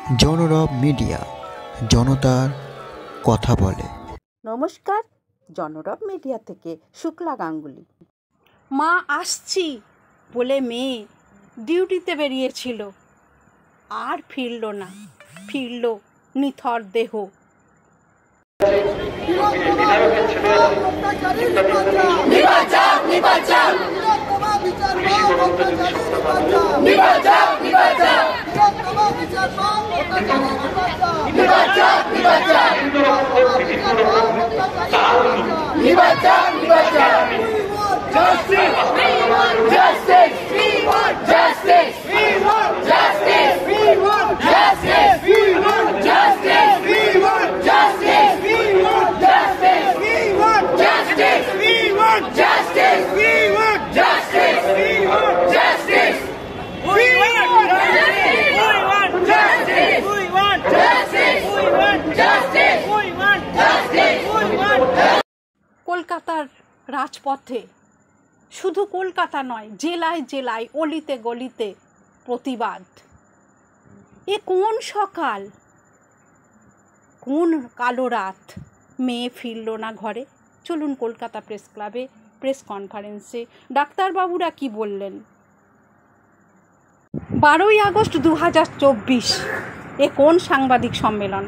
জনরব media, জনতার কথা বলে। নমস্কার, জনরব মিডিয়া থেকে শুক্লা গাঙ্গুলি। মা আসছি বলে মেয়ে ডিউটিতে বেরিয়েছিল, আর ফিরল না, ফিরল নিথর দেহ। কলকাতার রাজপথে, শুধু কলকাতা নয়, জেলায় জেলায়, অলিতে গলিতে প্রতিবাদ। এ কোন সকাল, কোন কালো রাত, মেয়ে ফিরল না ঘরে। চলুন কলকাতা প্রেস ক্লাবে প্রেস কনফারেন্সে ডাক্তারবাবুরা কি বললেন। 12ই আগস্ট 2024, এ কোন সাংবাদিক সম্মেলন।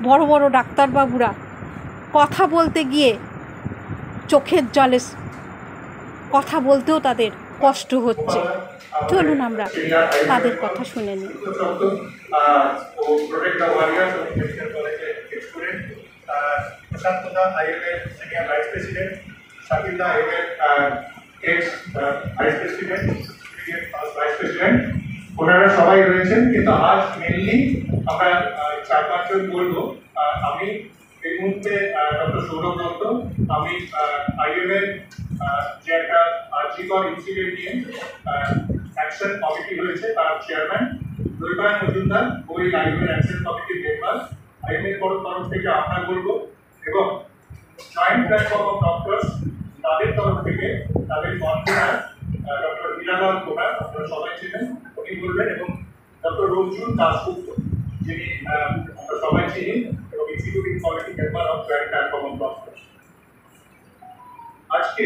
বড় বড় ডাক্তারবাবুরা কথা বলতে গিয়ে চোখের জলে কথা বলতেও তাদের কষ্ট হচ্ছে। চলুন আমরা তাদের কথা শুনে নিই। ওনারা সবাই রয়েছেন, কিন্তু আজ মেনলি আমরা 4-5 জন বলবো। আমি এই মুহূর্তে ডক্টর সৌরভ দত্ত, আমি আইএমএর যে একটা আর্জিকর ইনসিডেন্ট নিয়ে অ্যাকশন কমিটি রয়েছে তার চেয়ারম্যান, দৈবায়ন মজুমদার ওই আইএমএর অ্যাকশন কমিটির মেম্বার। আইএমএর তরফ থেকে আমরা বলবো, এবং জয়েন্ট প্ল্যাটফর্ম অফ ডক্টরস তাদের তরফ থেকে তাদের কনভেনার ডক্টর নীলালাল কোটা, আপনারা সবাই ছিলেন, উনি বলবেন, এবং ডক্টর রঞ্জুন দাসগুপ্ত, যিনি আমরা সবাই চিনি, এবং executive committee member of joint platform of doctors. আজকে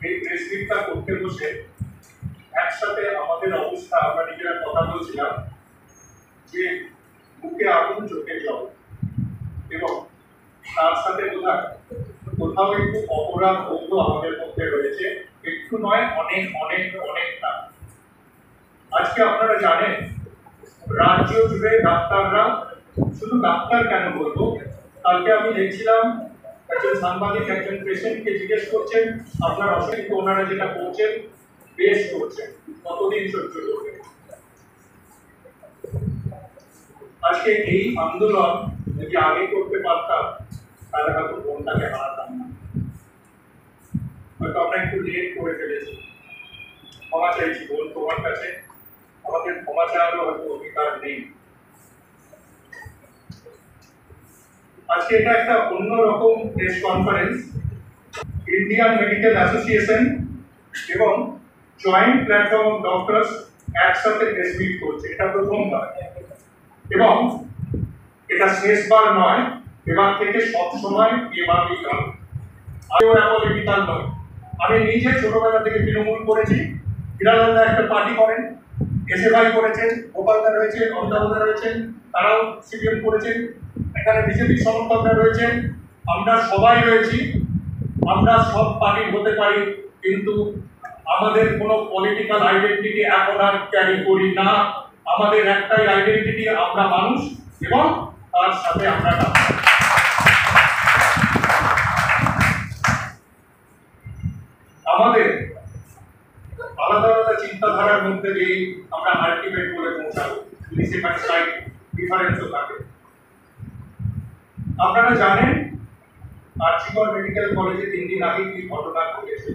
এই প্রেস মিটটা করতে বসে একসাথে আমাদের অবস্থা, আমরা নিজেরা কথা বলছিলাম যে বুকে আগুন, চোখে জল, এবং তার সাথে কোথাও একটু অপরাধ বোধ আমাদের মধ্যে রয়েছে, একটু নয়, অনেক অনেক অনেকটা। আজকে আপনারা জানেন রাজ্য জুড়ে ডাক্তাররা, শুধু ডাক্তার কেন বলবো, কালকে আমি দেখছিলাম একজন সাংবাদিক একজন পেশেন্টকে জিজ্ঞেস করছেন আপনার অসুবিধা, ওনারা যেটা করছেন বেশ করছেন, কতদিন সহ্য করবেন। আজকে এই আন্দোলন যদি আগে করতে পারতাম তাহলে হয়তো বোনটাকে হারাতাম না। হয়তো আমরা একটু লেট করে ফেলেছি, ক্ষমা চাইছি বোন তোমার কাছে, আমাদের ক্ষমা চাওয়ারও হয়তো অধিকার নেই। আজকে এটা একটা অন্যরকম press conference. Indian medical association এবং জয়েন্ট প্ল্যাটফর্ম অফ ডক্টরস একসাথে প্রেস মিট করছে, এটা প্রথমবার, এবং এটা শেষবার নয়, এবার থেকে সবসময় এভাবেই হবে। আমিও অ্যাপোলিটিক্যাল নয়, আমি নিজে ছোটবেলা থেকে তৃণমূল করেছি, বিরালালদা একটা পার্টি করেন, এসএফআই করেছেন, গোপালদা রয়েছেন, অমিতাভদা রয়েছেন, তারাও সিপিএম করেছেন, এখানে বিজেপি সমর্থকরা রয়েছেন, আমরা সবাই রয়েছি। আমরা সব পার্টি হতে পারি, কিন্তু আমাদের কোনো পলিটিক্যাল আইডেন্টিটি এখন আর ক্যারি করি না। আমাদের একটাই আইডেন্টিটি, আমরা মানুষ, এবং তার সাথে আমরা ডাক্তার। আমাদের আলাদা আলাদা চিন্তাধারার মধ্যে দিয়ে আমরা আলটিমেট করে পৌঁছাবো, যদি সেখানে সাইড ডিফারেন্সও থাকে। আপনারা জানেন আর্জিকর মেডিকেল কলেজে 3 দিন আগে কি ঘটনা ঘটেছে,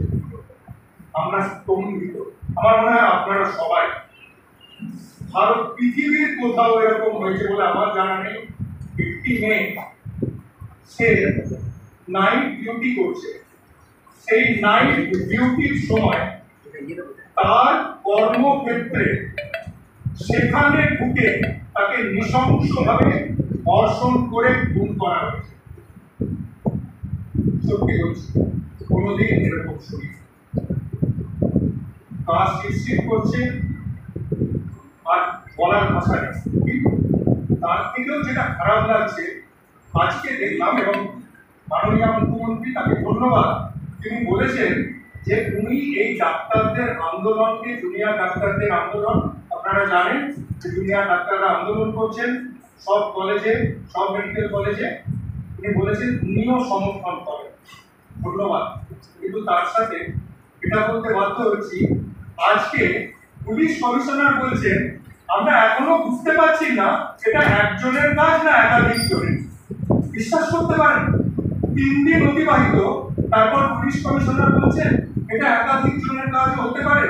আমরা স্তম্ভিত। আমার মনে হয় আপনারা সবাই, ভারত পৃথিবীর কোথাও এরকম হয়েছে বলে আমার জানা নেই। একটি মেয়ে, সে নাইট ডিউটি করছে, সেই নাইট ডিউটির সময় তার কর্মক্ষেত্রে সেখানে ঢুকে তাকে নৃশংসভাবে ধর্ষণ করে খুন করা হয়েছে। সত্যি বলছি, কোনোদিন এরকম শুনি কাজ শিরশির করছে আর বলার ভাষা নেই। কিন্তু তার থেকেও যেটা খারাপ লাগছে, আজকে দেখলাম, এবং মাননীয় মুখ্যমন্ত্রী তাকে ধন্যবাদ, তিনি বলেছেন যে উনি এই ডাক্তারদের আন্দোলনকে, জুনিয়র ডাক্তারদের আন্দোলন, আপনারা জানেন যে জুনিয়র ডাক্তাররা আন্দোলন করছেন সব কলেজে, সব মেডিকেল কলেজে, উনি বলেছেন উনিও সমর্থন করেন। ধন্যবাদ। কিন্তু তার সাথে এটা বলতে বাধ্য হচ্ছি, আজকে পুলিশ কমিশনার বলছেন আমরা এখনো বুঝতে পারছি না এটা একজনের কাজ না একাধিক জনের। বিশ্বাস করতে পারেন? 3 দিন অতিবাহিত, তারপর পুলিশ কমিশনার বলছেন এটা একাধিক জনের কাজ হতে পারে।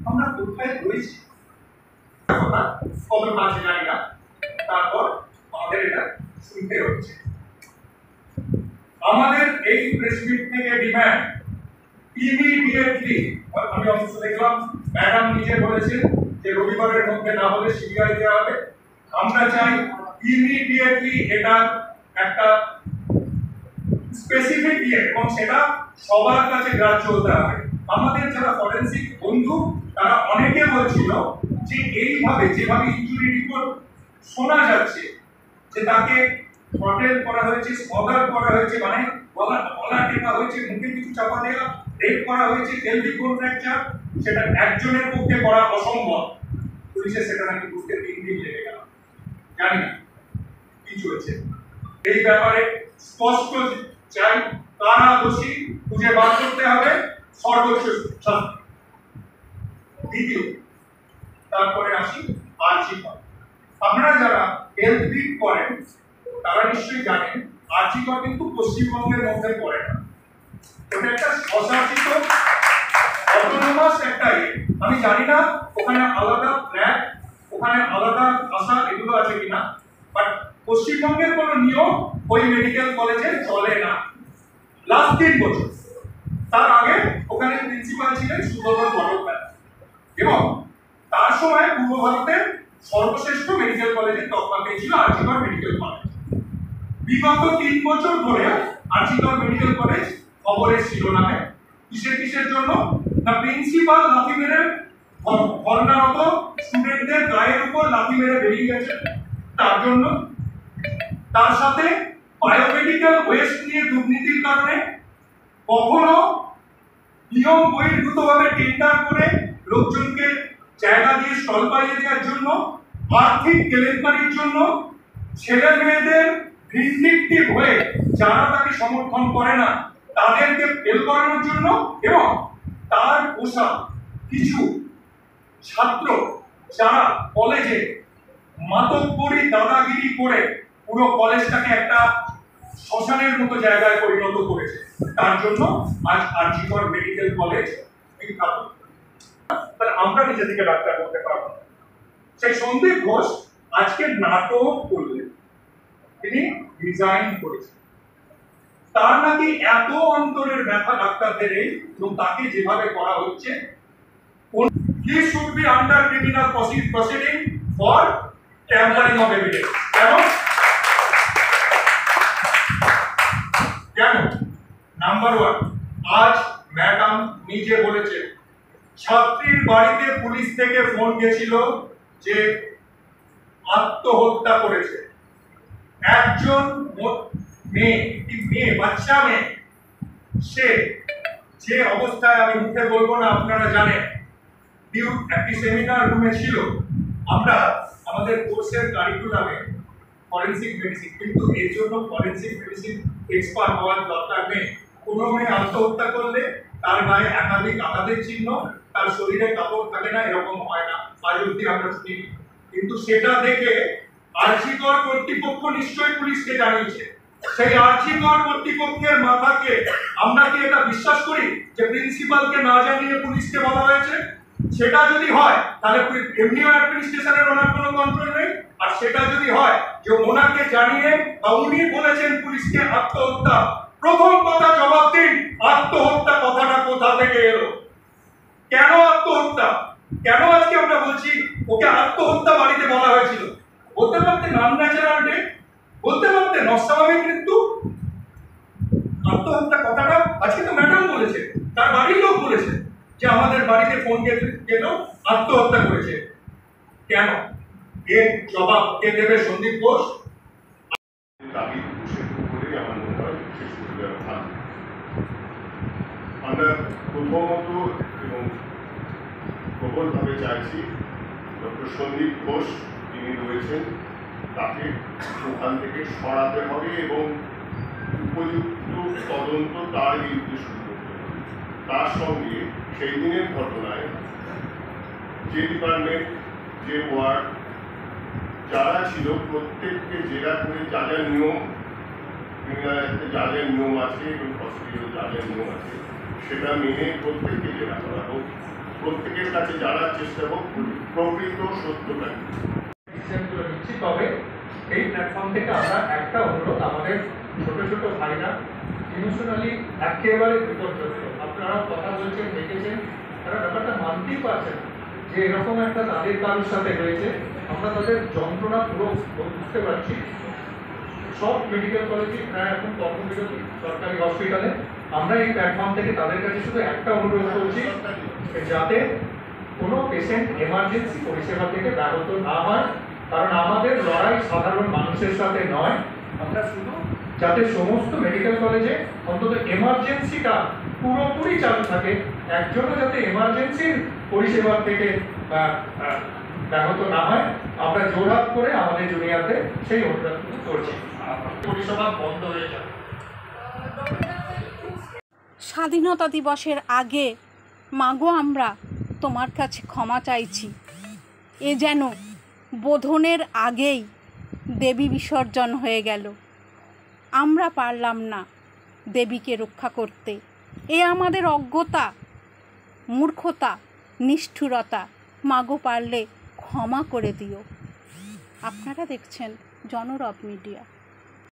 আমরা কোথায় রয়েছি? কত কাজে জানি না, তারপর আমাদের এটা শুনতে হচ্ছে। আমাদের এই প্রেস মিট থেকে ডিমান্ড ইমিডিয়েটলি, আমি অবশ্য দেখলাম ম্যাডাম নিজে বলেছেন যে রবিবারের মধ্যে না হলে সিবিআই দেওয়া হবে। আমরা চাই ইমিডিয়েটলি এটা একটা স্পেসিফিক ইয়ে, এবং সেটা সবার কাছে গ্রাহ্য হতে হবে। আমাদের যারা ফরেন্সিক বন্ধু তারা অনেকে বলছিল যে এইভাবে যেভাবে ইনজুরি রিপোর্ট শোনা যাচ্ছে যে তাকে থ্রটেল করা হয়েছে, স্মগার করা হয়েছে, মানে গলা টেপা হয়েছে, মুখে কিছু চাপা দেওয়া, রেপ করা হয়েছে, পেলভিক বোন ফ্র্যাকচার, সেটা একজনের পক্ষে করা অসম্ভব। পুলিশে সেটা নাকি বুঝতে 3 দিন লেগে গেল। জানি না কি চলছে এই ব্যাপারে। স্পষ্ট চাই কারা দোষী খুঁজে বার করতে হবে, সর্বোচ্চ শাস্তি। দ্বিতীয়, তারপরে আসি আরজি কর। আপনারা যারা হেলথ ট্রিট করেন তারা নিশ্চয়ই জানেন আরজি কর কিন্তু পশ্চিমবঙ্গের মধ্যে পড়ে না। এটা একটা স্বশাসিত অটোনোমাস একটা ইয়ে। আমি জানি না ওখানে আলাদা ফ্ল্যাগ, ওখানে আলাদা ভাষা এগুলো আছে কিনা, বাট পশ্চিমবঙ্গের কোনো নিয়ম ওই মেডিকেল কলেজে চলে না লাস্ট 3 বছর। তার আগে ওখানে প্রিন্সিপাল ছিলেন সুব্রত বন্দ্যোপাধ্যায়, এবং তার সময় পূর্ব ভারতের সর্বশ্রেষ্ঠ মেডিকেল কলেজের তকমা পেয়েছিল আরজি কর মেডিকেল কলেজ। বিগত 3 বছর ধরে আরজি কর মেডিকেল কলেজ খবরের শিরোনামে। কিসের জন্য? না, প্রিন্সিপাল লাথি মেরে ধর্ণারত স্টুডেন্টদের গায়ের উপর লাথি মেরে বেরিয়ে গেছে তার জন্য। তার সাথে বায়োমেডিক্যাল ওয়েস্ট নিয়ে দুর্নীতির কারণে কখনো নিয়ম বহির্ভূতভাবে টেন্ডার করে লোকজনকে জায়গা দিয়ে স্টল পাইয়ে দেওয়ার জন্য, আর্থিক কেলেঙ্কারির জন্য, ছেলে মেয়েদের ভিন্ডিকটিভ হয়ে যারা তাকে সমর্থন করে না তাদেরকে ফেল করানোর জন্য, এবং তার পোষা কিছু ছাত্র যারা কলেজে মাতব্বরি দাদাগিরি করে পুরো কলেজটাকে একটা শ্মশানের মতো জায়গায় পরিণত করেছে। তার জন্য আজ আরজি কর মেডিকেল কলেজ বিখ্যাত। তাহলে আমরা নিজে থেকে ডাক্তার করতে পারবো না। সেই সন্দীপ ঘোষ আজকে নাটক করলেন, তিনি রিজাইন করেছেন। তার নাকি এত অন্তরের ব্যথা ডাক্তারদের এই, এবং তাকে যেভাবে করা হচ্ছে, he should be under criminal proceeding for tampering of evidence. কেন? নাম্বার 1, আজ ম্যাডাম নিজে বলেছেন ছাত্রীর বাড়িতে পুলিশ থেকে ফোন গেছিল যে আত্মহত্যা করেছে। একজন মেয়ে, বাচ্চা মেয়ে, সে যে অবস্থায়, আমি মুখে বলবো না, আপনারা জানেন, একটি সেমিনার রুমে ছিল। আমরা আমাদের কোর্সের কারিকুলামে ফরেন্সিক মেডিসিন, কিন্তু এর জন্য ফরেন্সিক মেডিসিন এক্সপার্ট হওয়ার দরকার নেই। কোনো মেয়ে আত্মহত্যা করলে তার গায়ে একাধিক আঘাতের চিহ্ন, তার শরীরে কাপড় থাকে না, এরকম হয় না, আজ অব্দি আমরা শুনি। কিন্তু সেটা দেখে আরজি কর কর্তৃপক্ষ নিশ্চয়ই পুলিশকে জানিয়েছে। সেই আরজি কর কর্তৃপক্ষের মাথাকে আমরা কি এটা বিশ্বাস করি যে প্রিন্সিপালকে না জানিয়ে পুলিশকে বলা হয়েছে? সেটা যদি হয় তাহলে এমনিও অ্যাডমিনিস্ট্রেশনের ওনার কোনো কন্ট্রোল নেই। আর সেটা যদি হয় যে ওনাকে জানিয়ে বা উনি বলেছেন পুলিশকে আত্মহত্যা, প্রথম কথা জবাব দিন, আত্মহত্যা কথাটা কোথা থেকে এলো? কেন আত্মহত্যা? কেন আজকে আমরা বলছি ওকে আত্মহত্যা বাড়িতে বলা হয়েছিল? বলতে পারতেন আনন্যাচারাল ডেথ, বলতে পারতেন অস্বাভাবিক মৃত্যু। আত্মহত্যা কথাটা আজকে তো ম্যাডাম বলেছে, তার বাড়ির লোক বলেছে যে আমাদের বাড়িতে ফোন গেল, আত্মহত্যা করেছে। কেন? এর জবাব কে দেবে? সন্দীপ ঘোষ। দাবি সেতু করে আমার মনে হয় শেষ করে দেওয়া ভালো। আমরা প্রথমত এবং প্রবলভাবে চাইছি ডক্টর সন্দীপ ঘোষ যিনি রয়েছেন তাকে ওখান থেকে সরাতে হবে এবং উপযুক্ত তদন্ত তার বিরুদ্ধে শুরু করতে হবে। তার সঙ্গে সেই দিনের ঘটনায় যে ডিপার্টমেন্ট, যে ওয়ার্ড, যারা ছিল প্রত্যেককে জেরা করে যা যা নিয়ম, ক্রিমিনাল অ্যাক্টে যা যা নিয়ম আছে এবং প্রসিডিউরে যা যা নিয়ম আছে সেটা মেনে প্রত্যেককে জেরা করা হোক, প্রত্যেকের কাছে জানার চেষ্টা হোক প্রকৃত সত্যটা। নিচ্ছি, তবে এই প্ল্যাটফর্ম থেকে আমরা একটা অনুরোধ, আমাদের ছোট ছোট ভাইরা ইমোশনালি একেবারে বিপর্যস্ত, আপনারা কথা বলছেন, দেখেছেন, তারা ব্যাপারটা মানতেই পারছেন যে এরকম একটা তাদের কারোর সাথে হয়েছে। আমরা তাদের যন্ত্রণা পুরো বুঝতে পারছি। সব মেডিকেল কলেজে প্রায় এখন কর্মবিরতি, সরকারি হসপিটালে। আমরা এই প্ল্যাটফর্ম থেকে তাদের কাছে শুধু একটা অনুরোধ করছি, যাতে কোনো পেশেন্ট এমার্জেন্সি পরিষেবা থেকে ব্যাহত না হয়। কারণ আমাদের লড়াই সাধারণ মানুষের সাথে নয়, আমরা শুধু যাতে সমস্ত মেডিকেল কলেজে অন্তত এমার্জেন্সিটা পুরোপুরি চালু থাকে, একজনও যাতে এমার্জেন্সির পরিষেবা থেকে ব্যাহত না হয়, আমরা জোরহাত করে আমাদের জুনিয়রদের সেই অনুরোধ করছি। পরিষেবা বন্ধ হয়ে যাবে। স্বাধীনতা দিবসের আগে মাগো আমরা তোমার কাছে ক্ষমা চাইছি। এ যেন বোধনের আগেই দেবী বিসর্জন হয়ে গেল। আমরা পারলাম না দেবীকে রক্ষা করতে। এ আমাদের অজ্ঞতা, মূর্খতা, নিষ্ঠুরতা। মাগো পারলে ক্ষমা করে দিও। আপনারা দেখছেন জনরব মিডিয়া।